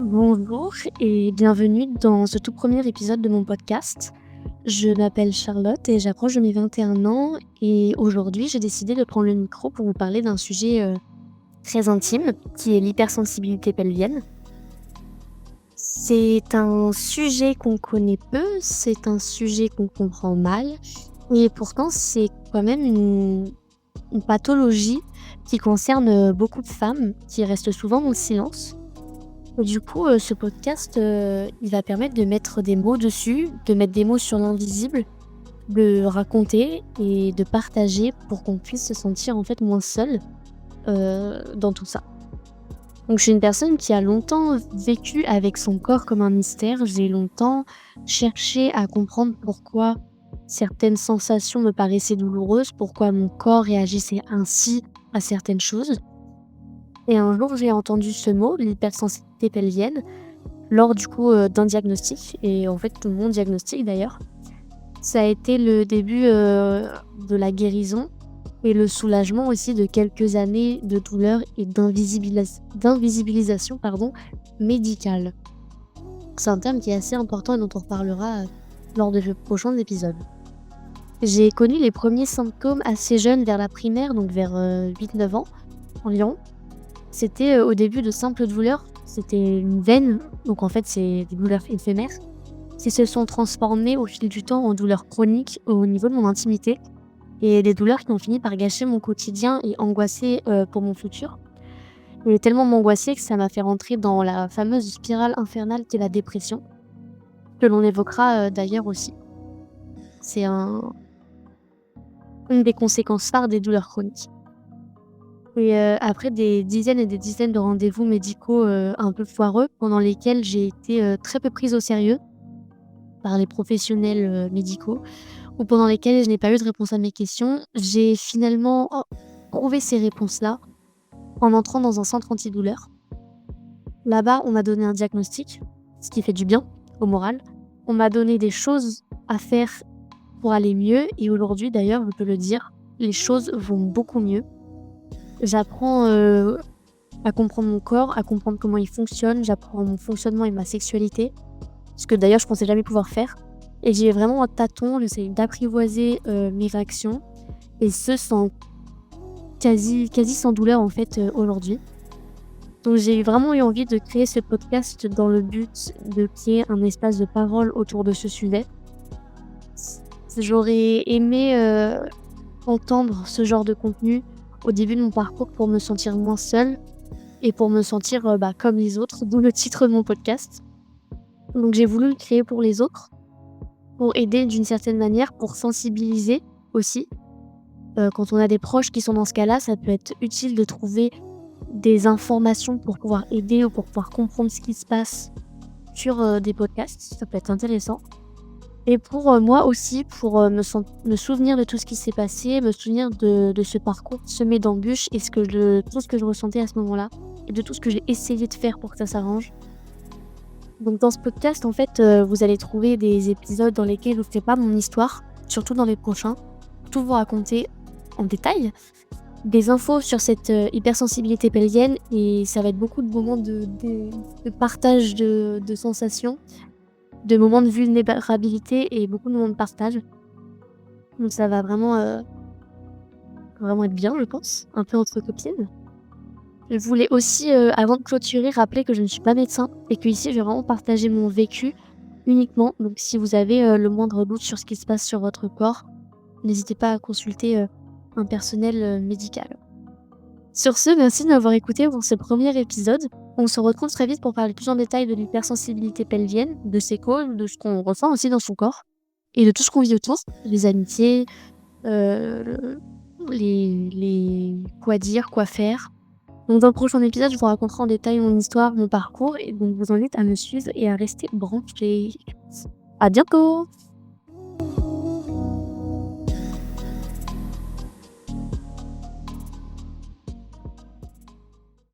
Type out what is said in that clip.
Bonjour et bienvenue dans ce tout premier épisode de mon podcast. Je m'appelle Charlotte et j'approche de mes 21 ans et aujourd'hui j'ai décidé de prendre le micro pour vous parler d'un sujet très intime qui est l'hypersensibilité pelvienne. C'est un sujet qu'on connaît peu, c'est un sujet qu'on comprend mal et pourtant c'est quand même une pathologie qui concerne beaucoup de femmes qui restent souvent dans le silence. Du coup, ce podcast, il va permettre de mettre des mots dessus, de mettre des mots sur l'invisible, de raconter et de partager pour qu'on puisse se sentir, en fait, moins seul, dans tout ça. Donc je suis une personne qui a longtemps vécu avec son corps comme un mystère. J'ai longtemps cherché à comprendre pourquoi certaines sensations me paraissaient douloureuses, pourquoi mon corps réagissait ainsi à certaines choses. Et un jour, j'ai entendu ce mot, l'hypersensibilité pelvienne, lors du coup, d'un diagnostic et en fait, mon diagnostic d'ailleurs. Ça a été le début, de la guérison et le soulagement aussi de quelques années de douleur et d'invisibilisation, médicale. C'est un terme qui est assez important et dont on reparlera, lors de prochains épisodes. J'ai connu les premiers symptômes assez jeune, vers la primaire, donc vers, 8-9 ans environ. C'était, au début de simples douleurs, c'était une veine, donc en fait, c'est des douleurs éphémères, qui se sont transformées au fil du temps en douleurs chroniques au niveau de mon intimité et des douleurs qui ont fini par gâcher mon quotidien et angoisser, pour mon futur et tellement m'angoisser que ça m'a fait rentrer dans la fameuse spirale infernale qu'est la dépression, que l'on évoquera, d'ailleurs aussi. C'est une des conséquences phares des douleurs chroniques. Et après des dizaines et des dizaines de rendez-vous médicaux, un peu foireux pendant lesquels j'ai été, très peu prise au sérieux par les professionnels, médicaux ou pendant lesquels je n'ai pas eu de réponse à mes questions, j'ai finalement trouvé ces réponses-là en entrant dans un centre antidouleur. Là-bas, on m'a donné un diagnostic, ce qui fait du bien au moral. On m'a donné des choses à faire pour aller mieux et aujourd'hui d'ailleurs, je peux le dire, les choses vont beaucoup mieux. J'apprends, à comprendre mon corps, à comprendre comment il fonctionne, j'apprends mon fonctionnement et ma sexualité, ce que d'ailleurs je pensais jamais pouvoir faire et j'y vais vraiment à tâtons, j'essaye d'apprivoiser, mes réactions et ce sans quasi sans douleur en fait, aujourd'hui. Donc j'ai vraiment eu envie de créer ce podcast dans le but de créer un espace de parole autour de ce sujet. J'aurais aimé, entendre ce genre de contenu au début de mon parcours pour me sentir moins seule et pour me sentir, comme les autres, d'où le titre de mon podcast. Donc j'ai voulu le créer pour les autres, pour aider d'une certaine manière, pour sensibiliser aussi. Quand on a des proches qui sont dans ce cas-là, ça peut être utile de trouver des informations pour pouvoir aider ou pour pouvoir comprendre ce qui se passe sur, des podcasts, ça peut être intéressant. Et pour, moi aussi, pour, me souvenir de tout ce qui s'est passé, me souvenir de ce parcours semé d'embûches et tout ce que je ressentais à ce moment-là et de tout ce que j'ai essayé de faire pour que ça s'arrange. Donc dans ce podcast, en fait, vous allez trouver des épisodes dans lesquels je ne ferai pas mon histoire, surtout dans les prochains, tout vous raconter en détail, des infos sur cette, hypersensibilité pelvienne et ça va être beaucoup de moments de partage de sensations, de moments de vulnérabilité et beaucoup de moments de partage. Donc ça va vraiment être bien, je pense, un peu entre copines. Je voulais aussi, avant de clôturer, rappeler que je ne suis pas médecin et qu'ici, je vais vraiment partager mon vécu uniquement. Donc si vous avez, le moindre doute sur ce qui se passe sur votre corps, n'hésitez pas à consulter, un personnel, médical. Sur ce, merci de m'avoir écouté pour ce premier épisode. On se retrouve très vite pour parler plus en détail de l'hypersensibilité pelvienne, de ses causes, de ce qu'on ressent aussi dans son corps et de tout ce qu'on vit autour, les amitiés, les quoi dire, quoi faire. Donc dans le prochain épisode, je vous raconterai en détail mon histoire, mon parcours et donc je vous invite à me suivre et à rester branchés. À bientôt!